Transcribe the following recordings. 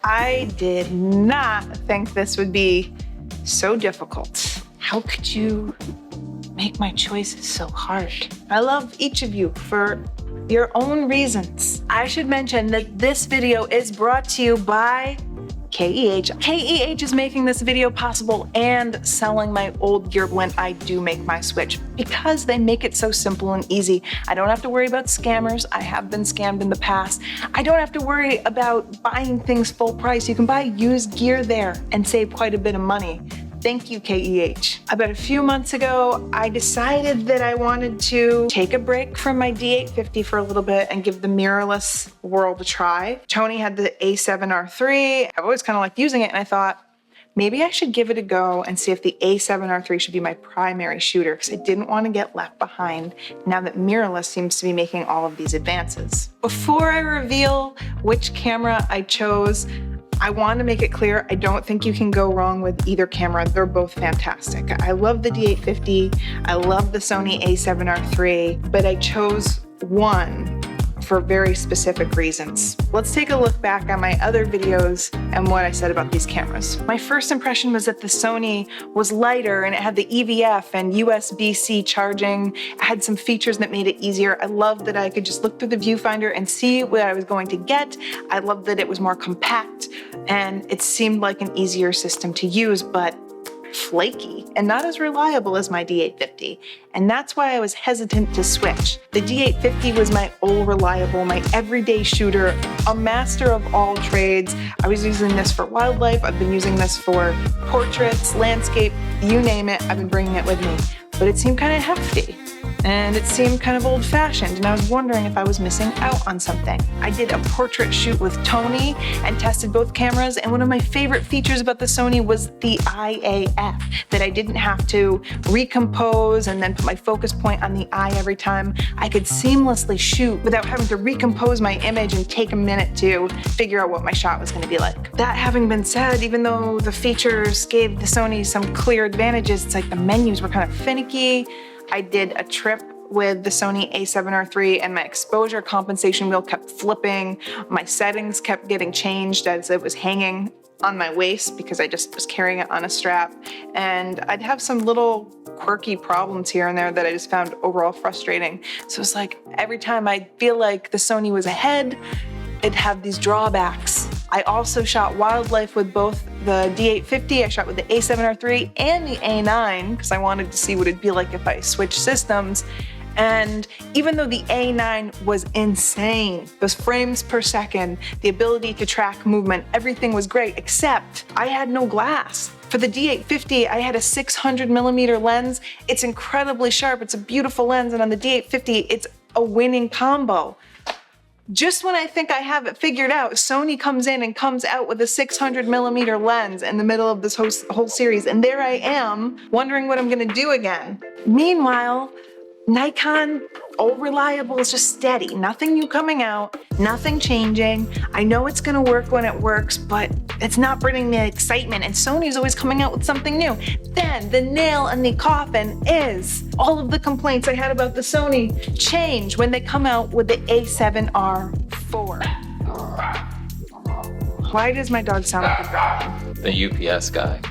I did not think this would be so difficult. How could you make my choices so hard? I love each of you for your own reasons. I should mention that this video is brought to you by KEH. KEH is making this video possible and selling my old gear when I do make my switch because they make it so simple and easy. I don't have to worry about scammers. I have been scammed in the past. I don't have to worry about buying things full price. You can buy used gear there and save quite a bit of money. Thank you, KEH. About a few months ago, I decided that I wanted to take a break from my D850 for a little bit and give the mirrorless world a try. Tony had the A7R3. I've always kind of liked using it, and I thought, maybe I should give it a go and see if the A7R3 should be my primary shooter, because I didn't want to get left behind now that mirrorless seems to be making all of these advances. Before I reveal which camera I chose, I want to make it clear, I don't think you can go wrong with either camera. They're both fantastic. I love the D850, I love the Sony A7R3, but I chose one for very specific reasons. Let's take a look back on my other videos and what I said about these cameras. My first impression was that the Sony was lighter and it had the EVF and USB-C charging. It had some features that made it easier. I loved that I could just look through the viewfinder and see what I was going to get. I loved that it was more compact and it seemed like an easier system to use, but flaky and not as reliable as my D850. And that's why I was hesitant to switch. The D850 was my all reliable, my everyday shooter, a master of all trades. I was using this for wildlife. I've been using this for portraits, landscape, you name it, I've been bringing it with me. But it seemed kind of hefty. And it seemed kind of old-fashioned, and I was wondering if I was missing out on something. I did a portrait shoot with Tony and tested both cameras, and one of my favorite features about the Sony was the IAF, that I didn't have to recompose and then put my focus point on the eye every time. I could seamlessly shoot without having to recompose my image and take a minute to figure out what my shot was gonna be like. That having been said, even though the features gave the Sony some clear advantages, it's like the menus were kind of finicky. I did a trip with the Sony A7R3 and my exposure compensation wheel kept flipping. My settings kept getting changed as it was hanging on my waist because I just was carrying it on a strap. And I'd have some little quirky problems here and there that I just found overall frustrating. So it's like every time I feel like the Sony was ahead, it'd have these drawbacks. I also shot wildlife with both the D850, I shot with the A7R3 and the A9 because I wanted to see what it'd be like if I switched systems. And even though the A9 was insane, those frames per second, the ability to track movement, everything was great, except I had no glass. For the D850, I had a 600mm lens. It's incredibly sharp, it's a beautiful lens, and on the D850, it's a winning combo. Just when I think I have it figured out, Sony comes in and comes out with a 600mm lens in the middle of this whole series, and there I am, wondering what I'm gonna do again. Meanwhile, Nikon, all reliable, is just steady. Nothing new coming out, nothing changing. I know it's gonna work when it works, but it's not bringing me excitement, and Sony's always coming out with something new. Then the nail in the coffin is all of the complaints I had about the Sony change when they come out with the A7R4. Why does my dog sound like a dog? The UPS guy.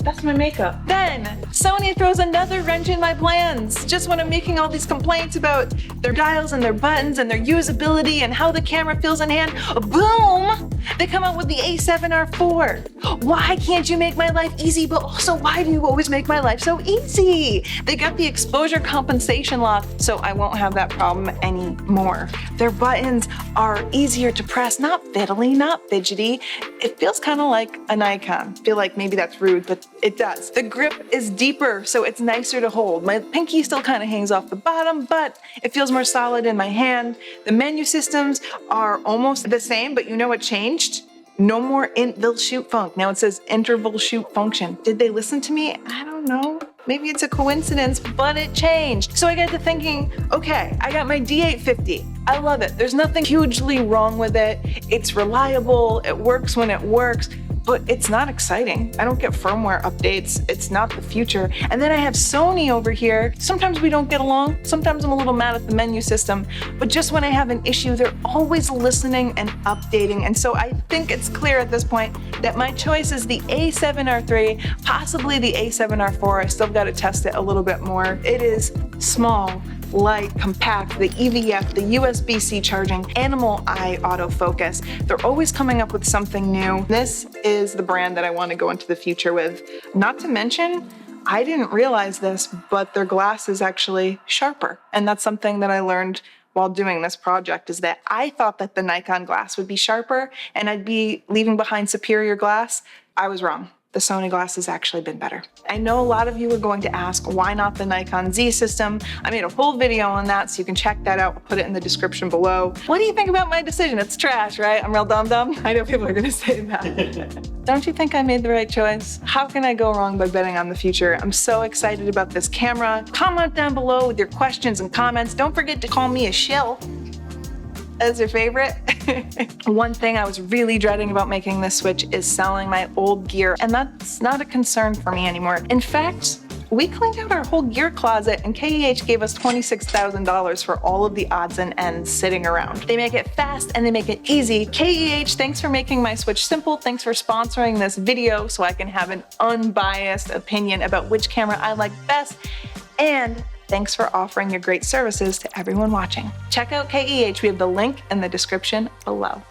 That's my makeup. Then Sony throws another wrench in my plans. Just when I'm making all these complaints about their dials and their buttons and their usability and how the camera feels in hand, boom, they come out with the A7R4. Why can't you make my life easy, but also why do you always make my life so easy? They got the exposure compensation lock, so I won't have that problem anymore. Their buttons are easier to press, not fiddly, not fidgety. It feels kind of like a Nikon. I feel like maybe that's rude, but it does. The grip is deeper, so it's nicer to hold. My pinky still kind of hangs off the bottom, but it feels more solid in my hand. The menu systems are almost the same, but you know what changed? No more interval shoot funk. Now it says interval shoot function. Did they listen to me? I don't know. Maybe it's a coincidence, but it changed. So I got to thinking, okay, I got my D850. I love it. There's nothing hugely wrong with it. It's reliable. It works when it works. but it's not exciting. I don't get firmware updates. It's not the future. And then I have Sony over here. Sometimes we don't get along. Sometimes I'm a little mad at the menu system, but just when I have an issue, they're always listening and updating. And so I think it's clear at this point that my choice is the A7R3, possibly the A7R4. I still got to test it a little bit more. It is small, light, compact, the EVF, the USB-C charging, animal eye autofocus. They're always coming up with something new. This is the brand that I want to go into the future with. Not to mention, I didn't realize this, but their glass is actually sharper. And that's something that I learned while doing this project, is that I thought that the Nikon glass would be sharper and I'd be leaving behind superior glass. I was wrong. The Sony glass has actually been better. I know a lot of you are going to ask, why not the Nikon Z system? I made a whole video on that, so you can check that out. I'll put it in the description below. What do you think about my decision? It's trash, right? I'm real dumb. I know people are gonna say that. Don't you think I made the right choice? How can I go wrong by betting on the future? I'm so excited about this camera. Comment down below with your questions and comments. Don't forget to call me a shill as your favorite. One thing I was really dreading about making this switch is selling my old gear, and that's not a concern for me anymore. In fact, we cleaned out our whole gear closet and KEH gave us $26,000 for all of the odds and ends sitting around. They make it fast and they make it easy. KEH, thanks for making my switch simple. Thanks for sponsoring this video so I can have an unbiased opinion about which camera I like best. And thanks for offering your great services to everyone watching. Check out KEH. We have the link in the description below.